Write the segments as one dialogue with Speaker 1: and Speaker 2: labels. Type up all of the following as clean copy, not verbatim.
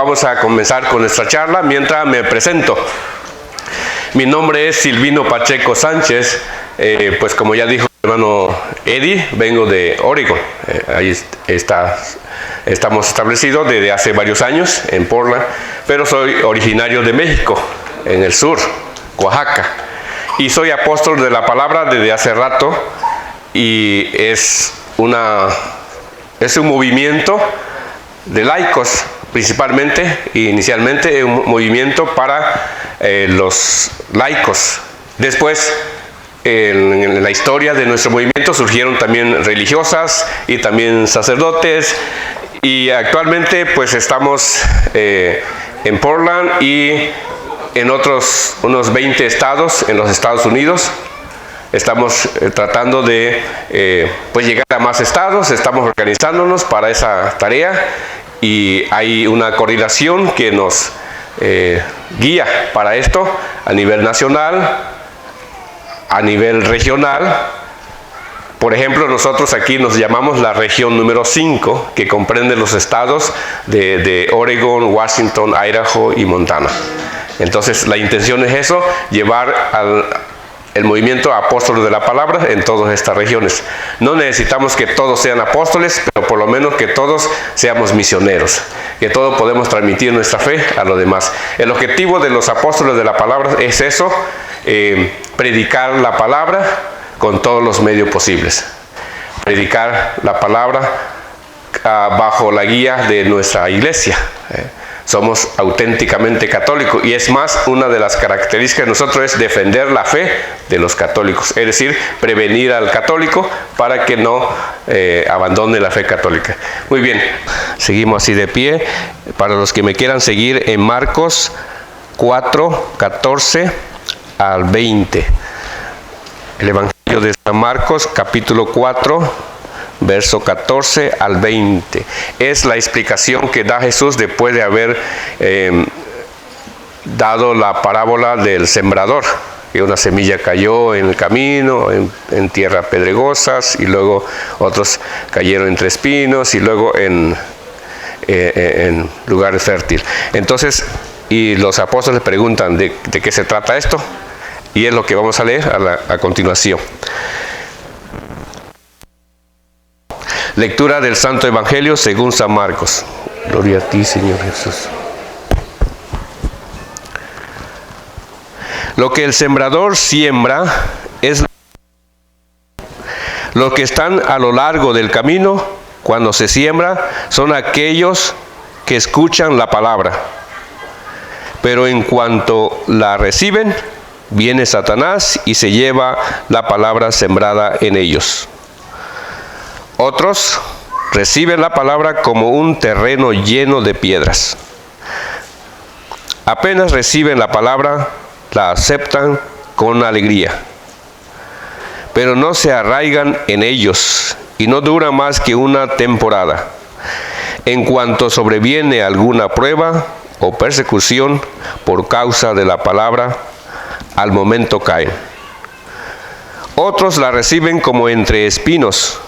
Speaker 1: vamos a comenzar con nuestra charla mientras me presento. Mi nombre es Silvino Pacheco Sánchez, pues como ya dijo mi hermano Eddie, vengo de Oregon. Ahí estamos establecidos desde hace varios años en Portland, pero soy originario de México, en el sur, Oaxaca. Y soy apóstol de la palabra desde hace rato, y es un movimiento de laicos principalmente, inicialmente un movimiento para los laicos. Después, en la historia de nuestro movimiento surgieron también religiosas y también sacerdotes, y actualmente pues estamos en Portland y en unos 20 estados en los Estados Unidos. Estamos tratando de pues llegar a más estados, estamos organizándonos para esa tarea, y hay una coordinación que nos guía para esto a nivel nacional, a nivel regional. Por ejemplo, nosotros aquí nos llamamos la región número 5, que comprende los estados de Oregon, Washington, Idaho y Montana. Entonces la intención es eso, llevar el movimiento apóstoles de la palabra en todas estas regiones. No necesitamos que todos sean apóstoles, pero por lo menos que todos seamos misioneros, que todos podemos transmitir nuestra fe a los demás. El objetivo de los apóstoles de la palabra es eso, predicar la palabra con todos los medios posibles. Predicar la palabra bajo la guía de nuestra iglesia. Somos auténticamente católicos, y es más, una de las características de nosotros es defender la fe de los católicos, es decir, prevenir al católico para que no abandone la fe católica. Muy bien, seguimos así de pie. Para los que me quieran seguir en Marcos 4, 14 al 20. El Evangelio de San Marcos, capítulo 4, verso 14 al 20. Es la explicación que da Jesús después de haber dado la parábola del sembrador, que una semilla cayó en el camino, en tierra pedregosas, y luego otros cayeron entre espinos, y luego en lugar fértil. Entonces, y los apóstoles preguntan ¿de qué se trata esto? Y es lo que vamos a leer a continuación. Lectura del Santo Evangelio según San Marcos. Gloria a ti, Señor Jesús. Lo que el sembrador siembra es los que están a lo largo del camino. Cuando se siembra, son aquellos que escuchan la palabra, pero en cuanto la reciben, viene Satanás y se lleva la palabra sembrada en ellos. Otros reciben la palabra como un terreno lleno de piedras. Apenas reciben la palabra, la aceptan con alegría, pero no se arraigan en ellos y no dura más que una temporada. En cuanto sobreviene alguna prueba o persecución por causa de la palabra, al momento caen. Otros la reciben como entre espinos.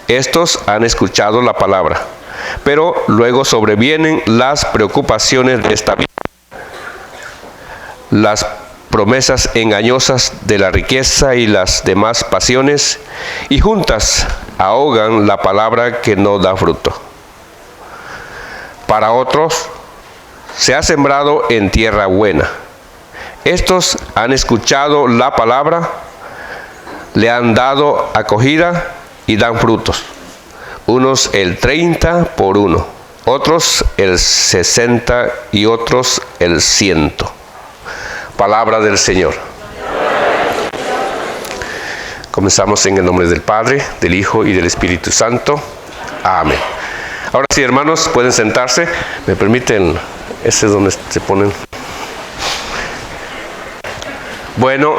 Speaker 1: Estos han escuchado la palabra, pero luego sobrevienen las preocupaciones de esta vida, las promesas engañosas de la riqueza y las demás pasiones, y juntas ahogan la palabra que no da fruto. Para otros se ha sembrado en tierra buena. Estos han escuchado la palabra, le han dado acogida y dan frutos. Unos el 30 por uno, otros el 60 y otros el 100. Palabra del Señor. Comenzamos en el nombre del Padre, del Hijo y del Espíritu Santo. Amén. Ahora sí, hermanos, pueden sentarse. ¿Me permiten? Ese es donde se ponen. Bueno,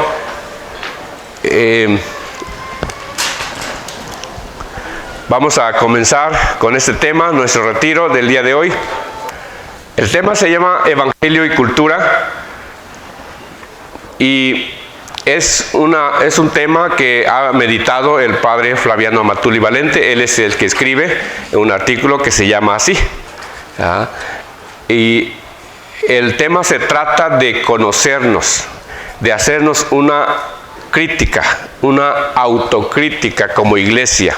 Speaker 1: vamos a comenzar con este tema, nuestro retiro del día de hoy. El tema se llama Evangelio y Cultura, y es un tema que ha meditado el padre Flaviano Amatuli Valente. Él es el que escribe un artículo que se llama así. Y el tema se trata de conocernos, de hacernos una crítica, una autocrítica como iglesia,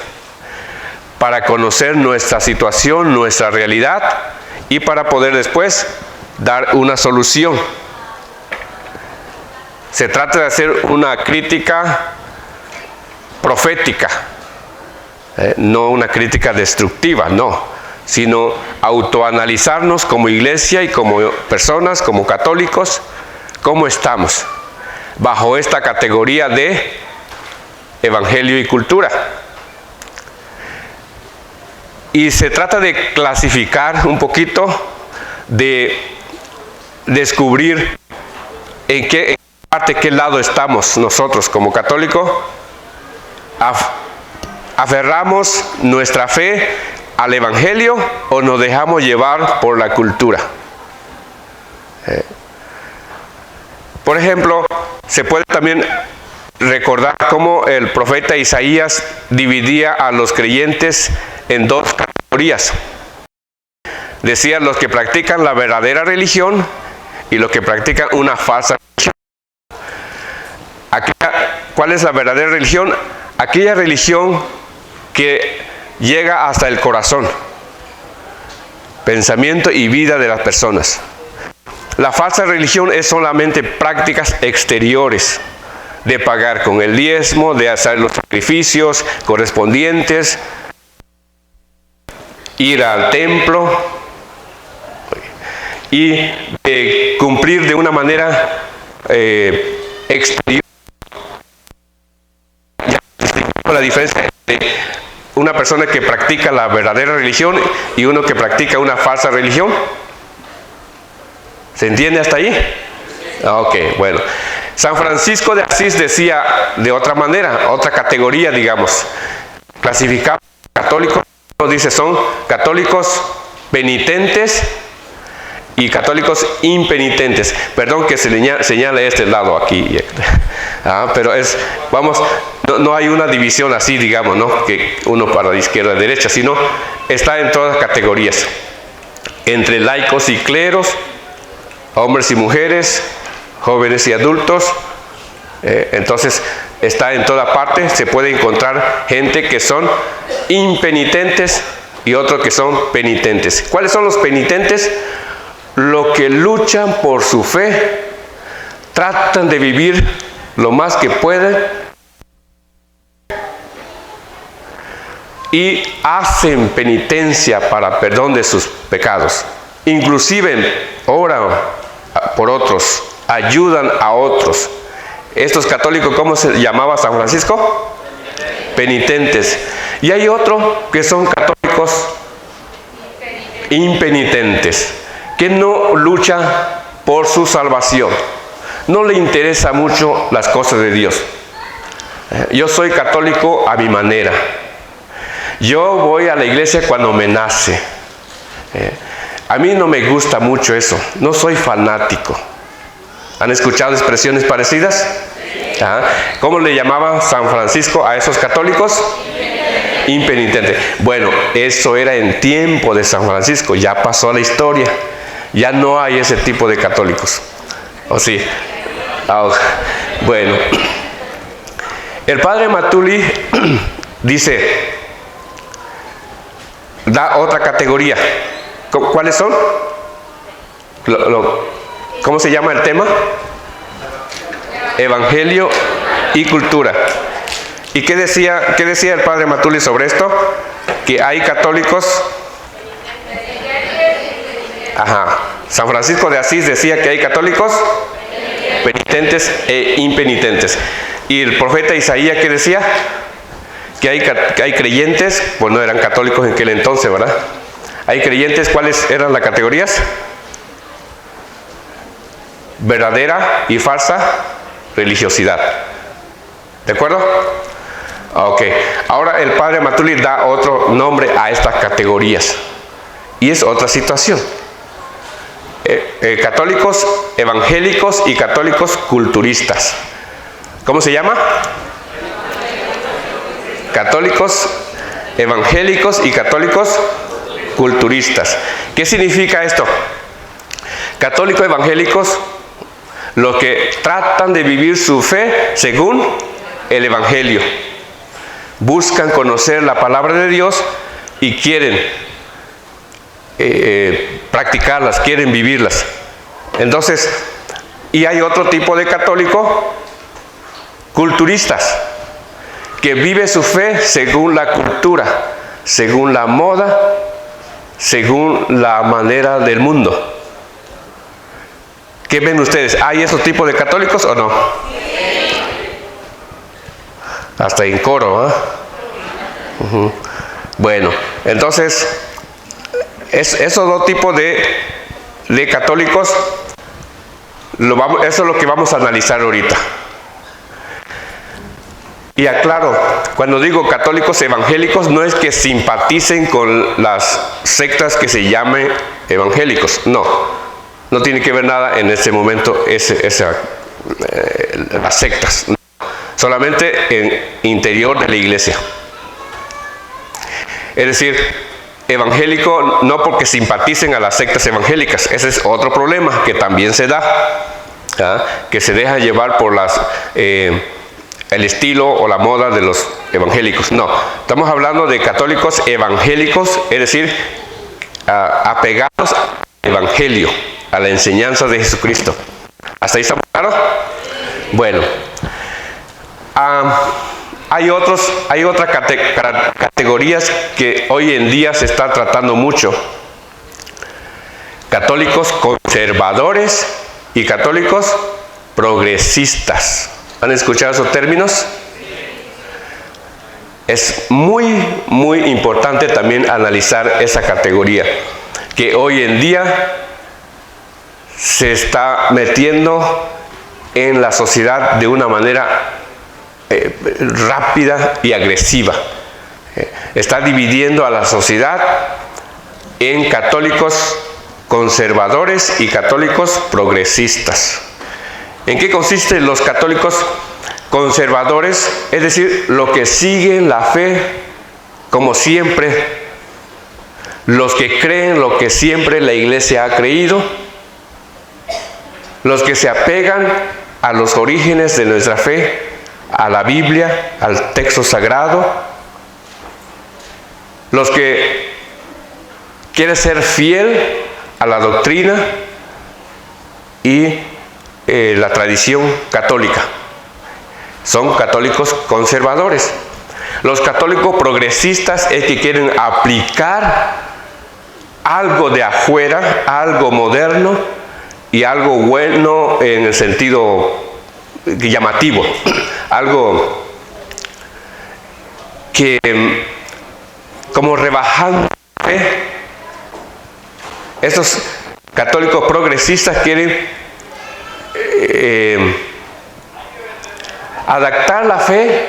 Speaker 1: para conocer nuestra situación, nuestra realidad, y para poder después dar una solución. Se trata de hacer una crítica profética, no una crítica destructiva, no, sino autoanalizarnos como iglesia y como personas, como católicos, cómo estamos bajo esta categoría de evangelio y cultura. Y se trata de clasificar un poquito, de descubrir en qué parte, qué lado estamos nosotros como católicos. ¿¿Aferramos nuestra fe al evangelio o nos dejamos llevar por la cultura? Por ejemplo, se puede también recordar cómo el profeta Isaías dividía a los creyentes en dos categorías. Decía los que practican la verdadera religión y los que practican una falsa religión. ¿Cuál es la verdadera religión? Aquella religión que llega hasta el corazón, pensamiento y vida de las personas. La falsa religión es solamente prácticas exteriores, de pagar con el diezmo, de hacer los sacrificios correspondientes, ir al templo y de cumplir de una manera exterior. La diferencia entre una persona que practica la verdadera religión y uno que practica una falsa religión. ¿Se entiende hasta ahí? Ok, bueno. San Francisco de Asís decía de otra manera, otra categoría, digamos, clasificado católicos, dice, son católicos penitentes y católicos impenitentes. Perdón que se señale este lado aquí. Pero vamos, no hay una división así, digamos, ¿no? Que uno para la izquierda y derecha, sino está en todas las categorías. Entre laicos y cleros, hombres y mujeres, jóvenes y adultos. Entonces está en toda parte. Se puede encontrar gente que son impenitentes y otros que son penitentes. ¿Cuáles son los penitentes? Los que luchan por su fe, tratan de vivir lo más que pueden y hacen penitencia para perdón de sus pecados. Inclusive oran por otros, ayudan a otros. Estos católicos, ¿cómo se llamaba San Francisco? Penitentes. Y hay otros que son católicos impenitentes, que no luchan por su salvación. No le interesa mucho las cosas de Dios. Yo soy católico a mi manera. Yo voy a la iglesia cuando me nace. A mí no me gusta mucho eso. No soy fanático. ¿Han escuchado expresiones parecidas? ¿Cómo le llamaba San Francisco a esos católicos? Impenitente. Bueno, eso era en tiempo de San Francisco. Ya pasó la historia. Ya no hay ese tipo de católicos. ¿O sí? Bueno. El padre Matuli dice, da otra categoría. ¿Cuáles son? ¿Cómo se llama el tema? Evangelio y cultura. ¿Y qué decía el padre Matuli sobre esto? Que hay católicos. San Francisco de Asís decía que hay católicos penitentes e impenitentes. Y el profeta Isaías, ¿qué decía? Que hay creyentes, pues no eran católicos en aquel entonces, ¿verdad? Hay creyentes, ¿cuáles eran las categorías? Verdadera y falsa religiosidad. ¿De acuerdo? Ok. Ahora el padre Matuli da otro nombre a estas categorías. Y es otra situación. Católicos evangélicos y católicos culturistas. ¿Cómo se llama? Católicos evangélicos y católicos culturistas. ¿Qué significa esto? Católicos evangélicos, los que tratan de vivir su fe según el Evangelio. Buscan conocer la palabra de Dios y quieren practicarlas, quieren vivirlas. Entonces, y hay otro tipo de católico, culturistas, que vive su fe según la cultura, según la moda, según la manera del mundo. ¿Qué ven ustedes? ¿Hay esos tipos de católicos o no? Hasta en coro, ¿eh? Bueno, entonces, esos dos tipos de católicos, eso es lo que vamos a analizar ahorita. Y aclaro, cuando digo católicos evangélicos, no es que simpaticen con las sectas que se llamen evangélicos, no tiene que ver nada en este momento las sectas, solamente en interior de la iglesia. Es decir, evangélico no porque simpaticen a las sectas evangélicas, ese es otro problema que también se da, que se deja llevar por el estilo o la moda de los evangélicos. No, estamos hablando de católicos evangélicos, es decir, apegados al evangelio, a la enseñanza de Jesucristo. ¿Hasta ahí estamos claros? Bueno, hay otras categorías que hoy en día se está tratando mucho. Católicos conservadores y católicos progresistas. ¿Han escuchado esos términos? Es muy, muy importante también analizar esa categoría, que hoy en día se está metiendo en la sociedad de una manera rápida y agresiva. Está dividiendo a la sociedad en católicos conservadores y católicos progresistas. ¿En qué consisten los católicos conservadores? Es decir, los que siguen la fe como siempre, los que creen lo que siempre la iglesia ha creído, los que se apegan a los orígenes de nuestra fe, a la Biblia, al texto sagrado, los que quieren ser fiel a la doctrina y la tradición católica. Son católicos conservadores. Los católicos progresistas es que quieren aplicar algo de afuera, algo moderno y algo bueno en el sentido llamativo, algo que como rebajando la fe. Esos católicos progresistas quieren adaptar la fe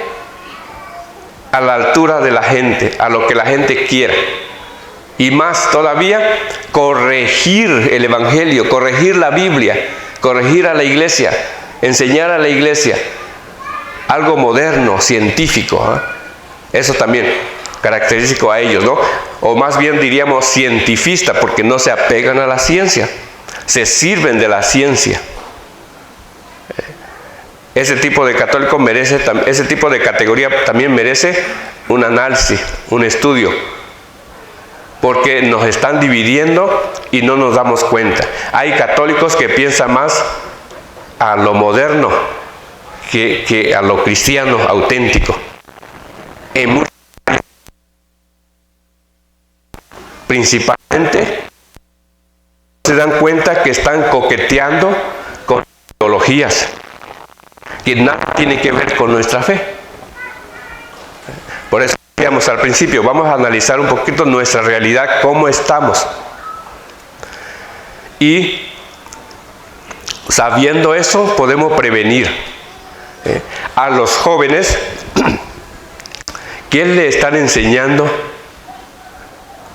Speaker 1: a la altura de la gente, a lo que la gente quiera. Y más todavía, corregir el Evangelio, corregir la Biblia, corregir a la iglesia, enseñar a la iglesia algo moderno, científico, ¿eh? Eso también característico a ellos, ¿no? O más bien diríamos cientifista, porque no se apegan a la ciencia, se sirven de la ciencia. Ese tipo de católico merece, ese tipo de categoría también merece un análisis, un estudio, porque nos están dividiendo y no nos damos cuenta. Hay católicos que piensan más a lo moderno que a lo cristiano auténtico. Principalmente se dan cuenta que están coqueteando con ideologías que nada tiene que ver con nuestra fe. Por eso decíamos al principio, vamos a analizar un poquito nuestra realidad, cómo estamos. Y sabiendo eso, podemos prevenir a los jóvenes. ¿Qué le están enseñando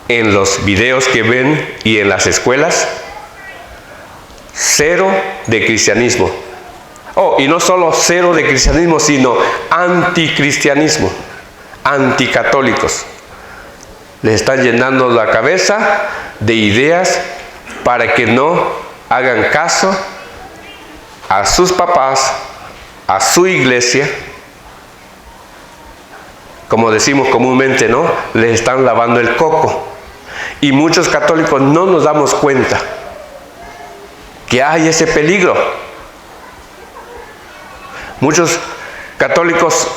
Speaker 1: en los videos que ven y en las escuelas? Cero de cristianismo. Y no solo cero de cristianismo, sino anticristianismo, anticatólicos. Les están llenando la cabeza de ideas para que no hagan caso a sus papás, a su iglesia. Como decimos comúnmente, ¿no? Les están lavando el coco. Y muchos católicos no nos damos cuenta que hay ese peligro. Muchos católicos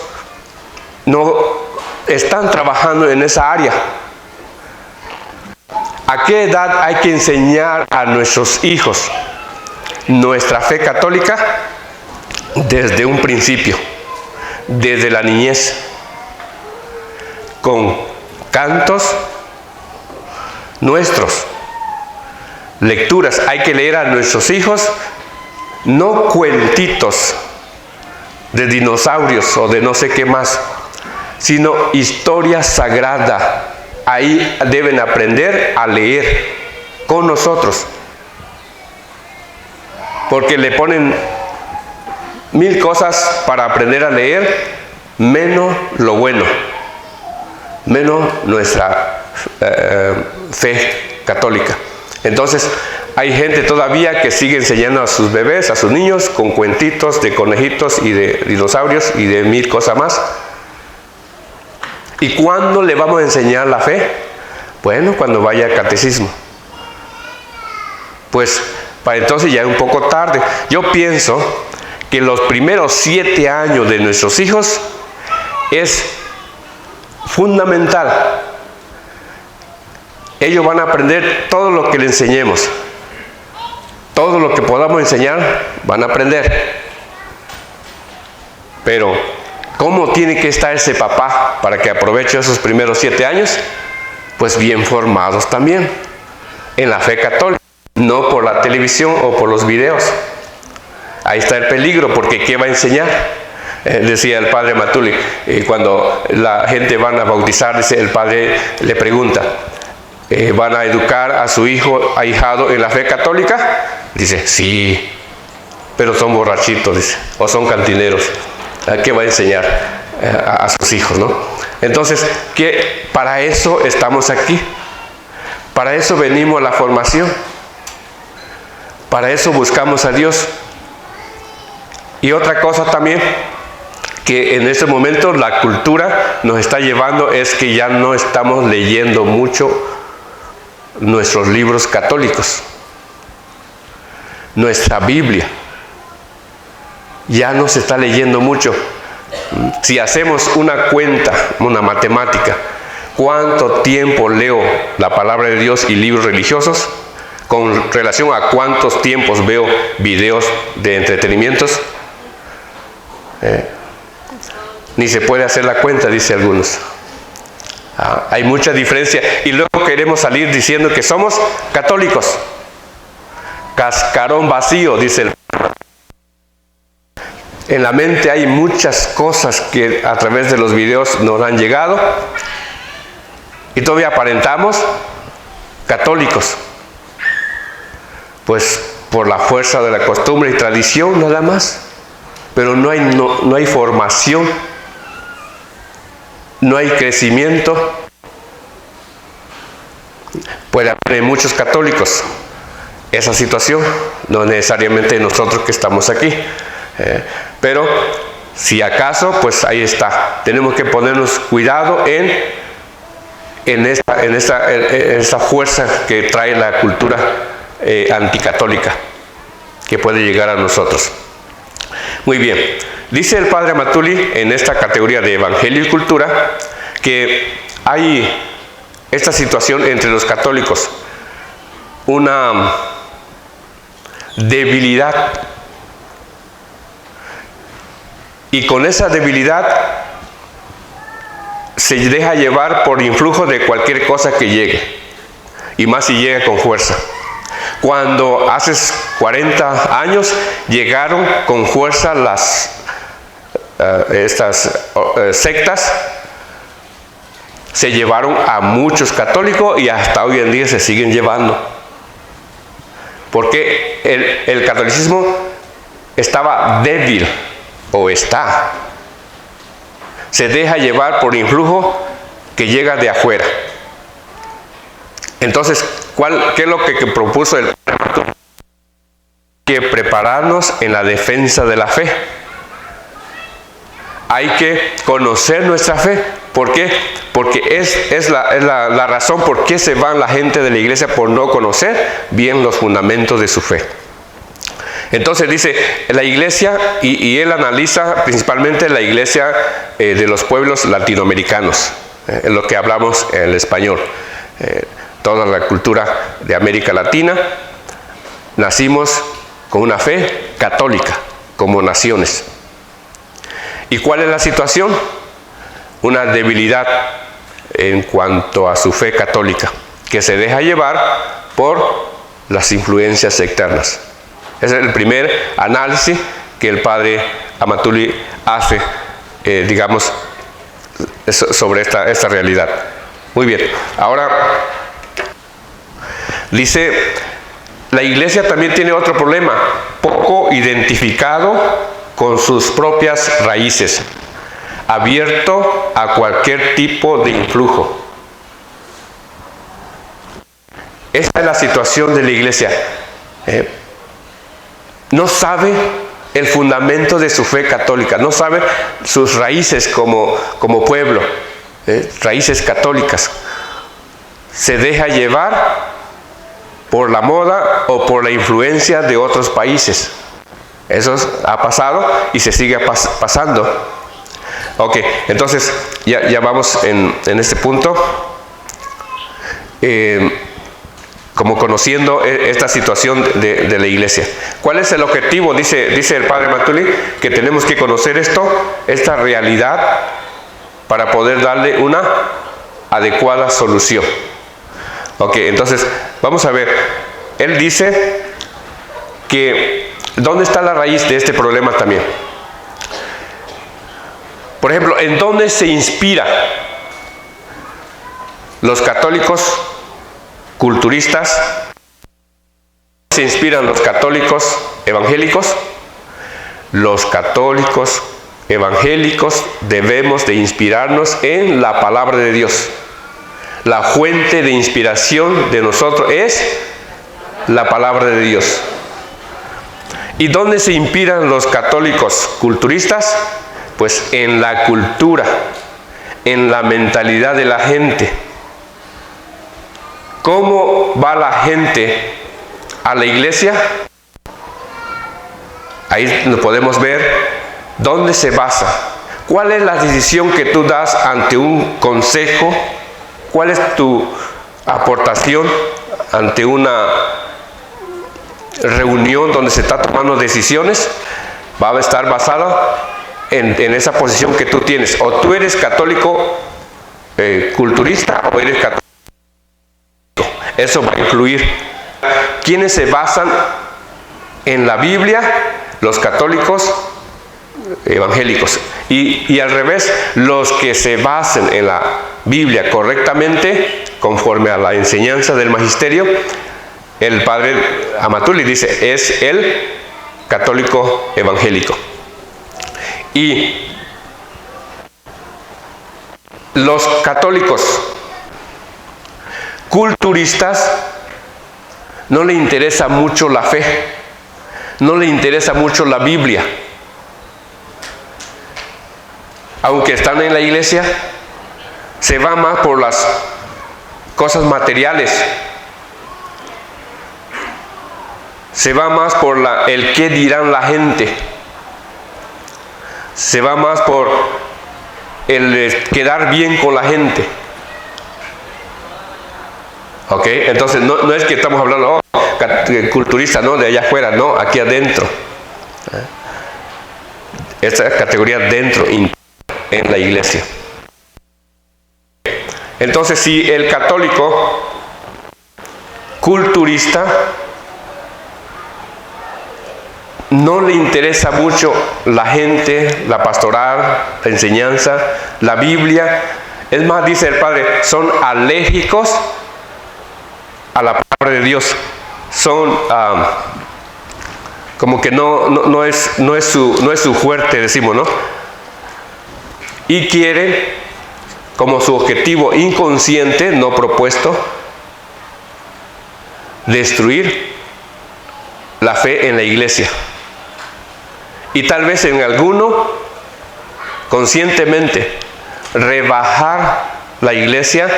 Speaker 1: no están trabajando en esa área. ¿A qué edad hay que enseñar a nuestros hijos nuestra fe católica? Desde un principio, desde la niñez, con cantos nuestros, lecturas. Hay que leer a nuestros hijos no cuentitos de dinosaurios o de no sé qué más, sino historia sagrada. Ahí deben aprender a leer con nosotros, porque le ponen 1000 cosas para aprender a leer, menos lo bueno, menos nuestra fe católica. Entonces hay gente todavía que sigue enseñando a sus bebés, a sus niños, con cuentitos de conejitos y de dinosaurios y de 1000 cosas más. ¿Y cuándo le vamos a enseñar la fe? Bueno, cuando vaya al catecismo. Pues para entonces ya es un poco tarde. Yo pienso que los primeros 7 años de nuestros hijos es fundamental. Ellos van a aprender todo lo que le enseñemos. Todo lo que podamos enseñar van a aprender. Pero ¿cómo tiene que estar ese papá para que aproveche esos primeros 7 años? Pues bien formados también en la fe católica, no por la televisión o por los videos. Ahí está el peligro, porque ¿qué va a enseñar? Decía el padre Matuli, cuando la gente van a bautizar, dice, el padre le pregunta, ¿van a educar a su hijo, ahijado en la fe católica? Dice, sí, pero son borrachitos, dice, o son cantineros. ¿Qué va a enseñar a sus hijos, no? Entonces, ¿qué? Para eso estamos aquí. Para eso venimos a la formación. Para eso buscamos a Dios. Y otra cosa también, que en este momento la cultura nos está llevando, es que ya no estamos leyendo mucho nuestros libros católicos. Nuestra Biblia. Ya no se está leyendo mucho. Si hacemos una cuenta, una matemática, ¿cuánto tiempo leo la palabra de Dios y libros religiosos con relación a cuántos tiempos veo videos de entretenimientos? Ni se puede hacer la cuenta, dice algunos. Hay mucha diferencia y luego queremos salir diciendo que somos católicos. Cascarón vacío, dice el. En la mente hay muchas cosas que a través de los videos nos han llegado y todavía aparentamos católicos. Pues por la fuerza de la costumbre y tradición nada más. Pero no hay formación, no hay crecimiento. Puede haber en muchos católicos esa situación, no necesariamente nosotros que estamos aquí. Pero si acaso, pues ahí está. Tenemos que ponernos cuidado en esta fuerza que trae la cultura anticatólica que puede llegar a nosotros. Muy bien, dice el padre Matuli en esta categoría de Evangelio y Cultura que hay esta situación entre los católicos, una debilidad. Y con esa debilidad se deja llevar por influjo de cualquier cosa que llegue. Y más si llega con fuerza. Cuando hace 40 años llegaron con fuerza estas sectas, se llevaron a muchos católicos y hasta hoy en día se siguen llevando. Porque el catolicismo estaba débil. O está. Se deja llevar por influjo que llega de afuera. Entonces, ¿qué es lo que propuso el que prepararnos en la defensa de la fe. Hay que conocer nuestra fe. ¿Por qué? Porque es la razón por qué se van la gente de la iglesia, por no conocer bien los fundamentos de su fe. Entonces dice, la iglesia, y él analiza principalmente la iglesia de los pueblos latinoamericanos, en lo que hablamos en el español. Toda la cultura de América Latina, nacimos con una fe católica, como naciones. ¿Y cuál es la situación? Una debilidad en cuanto a su fe católica, que se deja llevar por las influencias externas. Ese es el primer análisis que el padre Amatuli hace, digamos, sobre esta realidad. Muy bien, ahora dice, la iglesia también tiene otro problema, poco identificado con sus propias raíces, abierto a cualquier tipo de influjo. Esta es la situación de la iglesia. No sabe el fundamento de su fe católica, no sabe sus raíces como pueblo, raíces católicas. Se deja llevar por la moda o por la influencia de otros países. Eso ha pasado y se sigue pasando. Ok, entonces ya vamos en este punto, como conociendo esta situación de la iglesia. ¿Cuál es el objetivo? Dice el padre Amatuli, que tenemos que conocer esta realidad, para poder darle una adecuada solución. Ok, entonces vamos a ver. Él dice que ¿dónde está la raíz de este problema también? Por ejemplo, ¿en dónde se inspira los católicos culturistas? ¿Se inspiran los católicos evangélicos? Los católicos evangélicos debemos de inspirarnos en la palabra de Dios. La fuente de inspiración de nosotros es la palabra de Dios. ¿Y dónde se inspiran los católicos culturistas? Pues en la cultura, en la mentalidad de la gente. ¿Cómo va la gente a la iglesia? Ahí lo podemos ver. ¿Dónde se basa? ¿Cuál es la decisión que tú das ante un consejo? ¿Cuál es tu aportación ante una reunión donde se está tomando decisiones? Va a estar basada en esa posición que tú tienes. O tú eres católico culturista, o eres católico. Eso va a influir. ¿Quiénes se basan en la Biblia? Los católicos evangélicos. Y al revés, los que se basen en la Biblia correctamente, conforme a la enseñanza del magisterio, el padre Amatuli dice, es el católico evangélico. Y los católicos culturistas no le interesa mucho la fe, no le interesa mucho la Biblia. Aunque están en la iglesia, se va más por las cosas materiales. Se va más por el qué dirán la gente. Se va más por el quedar bien con la gente. ¿Ok? Entonces no es que estamos hablando culturista, ¿no? De allá afuera, no, aquí adentro. Esta categoría dentro, en la iglesia. Entonces, si el católico culturista no le interesa mucho la gente, la pastoral, la enseñanza, la Biblia, es más, dice el padre, son alérgicos a la palabra de Dios, son como que no es su fuerte, decimos, ¿no? Y quieren, como su objetivo inconsciente, no propuesto, destruir la fe en la iglesia. Y tal vez en alguno, conscientemente, rebajar la iglesia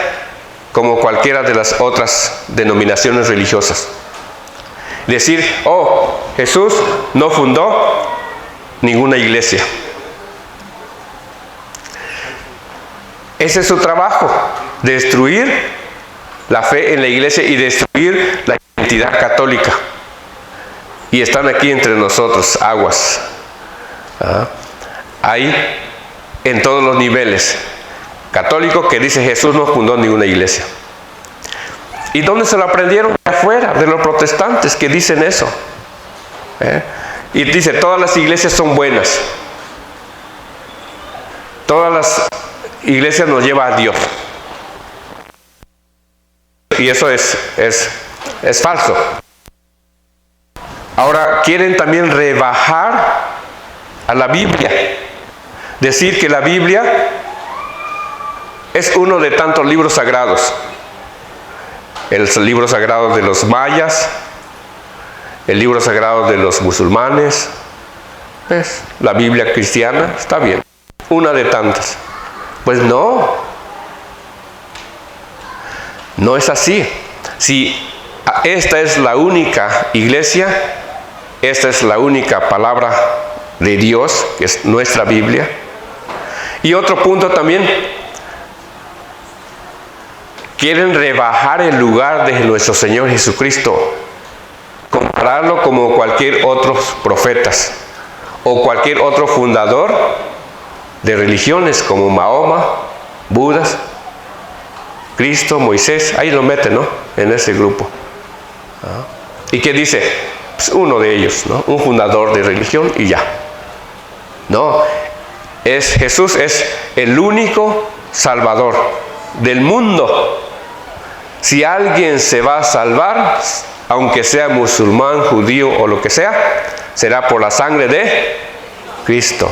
Speaker 1: como cualquiera de las otras denominaciones religiosas. Decir, oh, Jesús no fundó ninguna iglesia. Ese es su trabajo, destruir la fe en la iglesia y destruir la identidad católica. Y están aquí entre nosotros aguas. Hay en todos los niveles católicos que dice Jesús no fundó ninguna iglesia. ¿Y dónde se lo aprendieron? Afuera, de los protestantes que dicen eso. Y dice, todas las iglesias son buenas. Todas las iglesias nos llevan a Dios. Y eso es falso. Ahora quieren también rebajar a la Biblia. Decir que la Biblia es uno de tantos libros sagrados. El libro sagrado de los mayas, el libro sagrado de los musulmanes, ¿ves? La Biblia cristiana, está bien, una de tantas. Pues no es así. Si esta es la única iglesia, esta es la única palabra de Dios, que es nuestra Biblia. Y otro punto también, quieren rebajar el lugar de nuestro Señor Jesucristo, compararlo como cualquier otro profetas o cualquier otro fundador de religiones como Mahoma, Buda, Cristo, Moisés, ahí lo meten, ¿no? En ese grupo. ¿Y qué dice? Pues uno de ellos, ¿no? Un fundador de religión y ya. No, Jesús es el único Salvador del mundo. Si alguien se va a salvar, aunque sea musulmán, judío o lo que sea, será por la sangre de Cristo.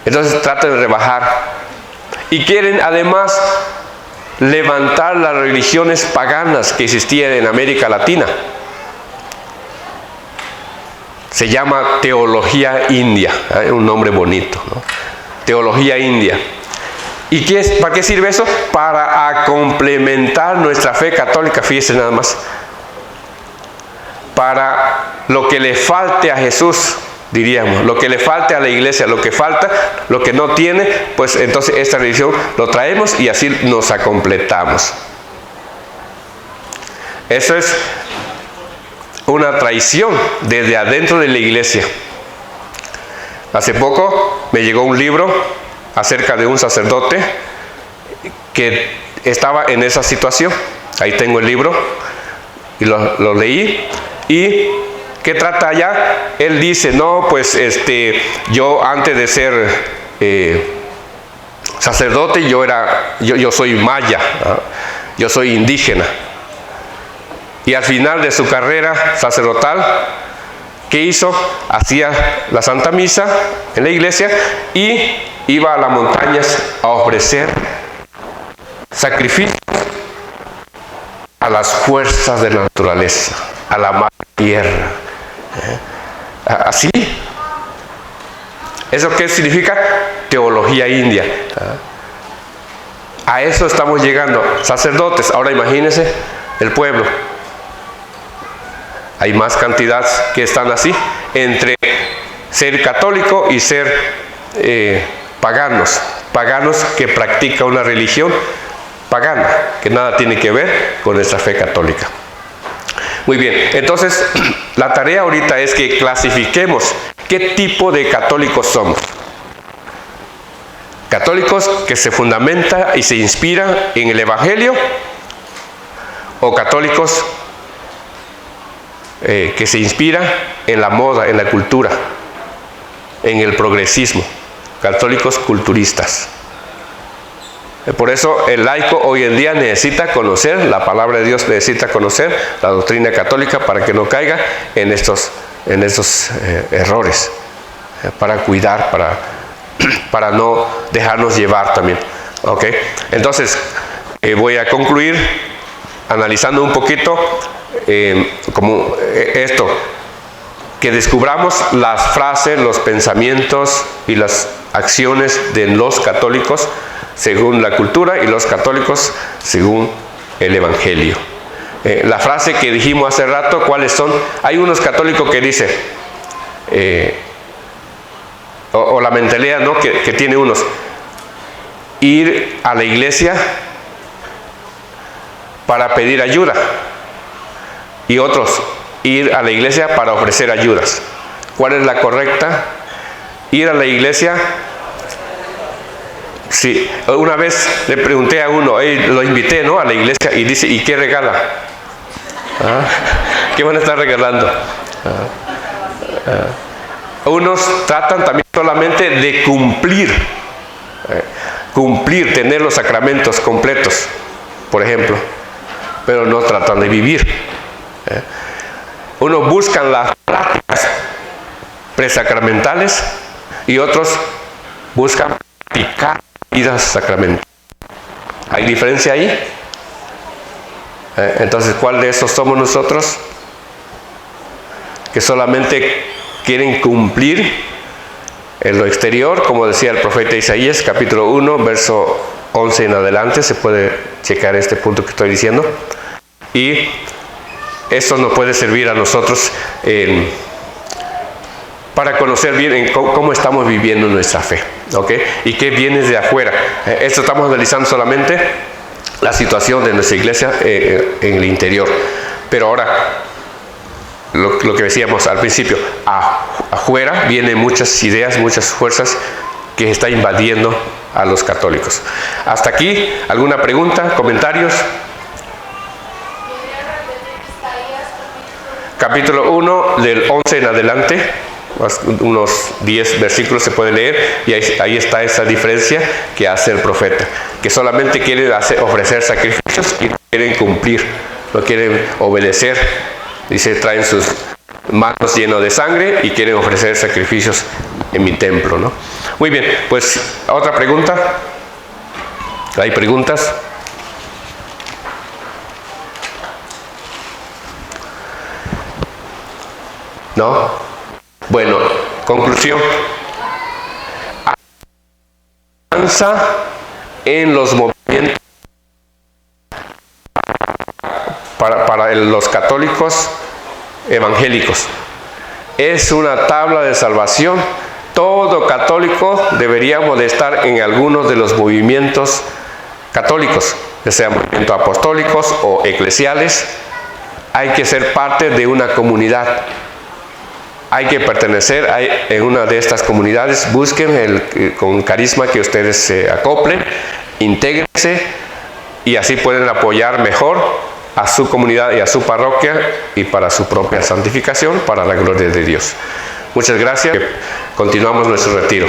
Speaker 1: Entonces tratan de rebajar. Y quieren además levantar las religiones paganas que existían en América Latina. Se llama teología india, un nombre bonito, ¿no? Teología india. ¿Y para qué sirve eso? Para complementar nuestra fe católica, fíjense nada más. Para lo que le falte a Jesús, diríamos, lo que le falte a la iglesia, lo que falta, lo que no tiene, pues entonces esta religión lo traemos y así nos acompletamos. Eso es una traición desde adentro de la iglesia. Hace poco me llegó un libro acerca de un sacerdote que estaba en esa situación. Ahí tengo el libro y lo leí. ¿Y qué trata allá? Él dice, no, pues yo antes de ser sacerdote, yo soy maya, ¿no? Yo soy indígena. Y al final de su carrera sacerdotal, ¿qué hizo? Hacía la Santa Misa en la iglesia y iba a las montañas a ofrecer sacrificios a las fuerzas de la naturaleza, a la madre tierra. Así. ¿Eso qué significa? Teología india. A eso estamos llegando. Sacerdotes, ahora imagínense el pueblo. Hay más cantidad que están así, entre ser católico y ser paganos que practican una religión pagana, que nada tiene que ver con nuestra fe católica. Muy bien, entonces la tarea ahorita es que clasifiquemos qué tipo de católicos somos. Católicos que se fundamentan y se inspiran en el Evangelio, o católicos que se inspiran en la moda, en la cultura, en el progresismo, católicos culturistas. Por eso el laico hoy en día necesita conocer la palabra de Dios, necesita conocer la doctrina católica para que no caiga en estos errores, para cuidar, para no dejarnos llevar también. ¿Okay? Entonces voy a concluir analizando un poquito como esto, que descubramos las frases, los pensamientos y las acciones de los católicos según la cultura y los católicos según el Evangelio. La frase que dijimos hace rato, ¿cuáles son? Hay unos católicos que dicen, o la mentalidad, ¿no?, que tiene unos, ir a la iglesia para pedir ayuda, y otros, ir a la iglesia para ofrecer ayudas. ¿Cuál es la correcta? Ir a la iglesia. Sí, una vez le pregunté a uno, lo invité, ¿no?, a la iglesia, y dice, ¿y qué regala? ¿Qué van a estar regalando? Unos tratan también solamente de cumplir, tener los sacramentos completos, por ejemplo, pero no tratan de vivir. Unos buscan las prácticas presacramentales y otros buscan practicar vidas sacramentales. ¿Hay diferencia ahí? Entonces, ¿cuál de esos somos nosotros? Que solamente quieren cumplir en lo exterior, como decía el profeta Isaías, capítulo 1, verso 11 en adelante, se puede checar este punto que estoy diciendo, y esto nos puede servir a nosotros para conocer bien cómo estamos viviendo nuestra fe, ¿ok? Y qué viene de afuera. Esto estamos analizando solamente la situación de nuestra iglesia en el interior, pero ahora lo que decíamos al principio, afuera vienen muchas ideas, muchas fuerzas que están invadiendo a los católicos. Hasta aquí, ¿alguna pregunta, comentarios? Capítulo 1, del 11 en adelante, unos 10 versículos se puede leer, y ahí está esa diferencia que hace el profeta, que solamente quieren ofrecer sacrificios y no quieren cumplir, no quieren obedecer. Dice, traen sus manos llenas de sangre y quieren ofrecer sacrificios en mi templo, ¿no? Muy bien, pues otra pregunta. ¿Hay preguntas? ¿No? Bueno, conclusión. Avanza en los movimientos para los católicos evangélicos. Es una tabla de salvación. Todo católico deberíamos de estar en algunos de los movimientos católicos, ya sean movimientos apostólicos o eclesiales. Hay que ser parte de una comunidad. Hay que pertenecer en una de estas comunidades. Busquen con carisma que ustedes se acoplen, intégrense, y así pueden apoyar mejor a su comunidad y a su parroquia, y para su propia santificación, para la gloria de Dios. Muchas gracias. Continuamos nuestro retiro.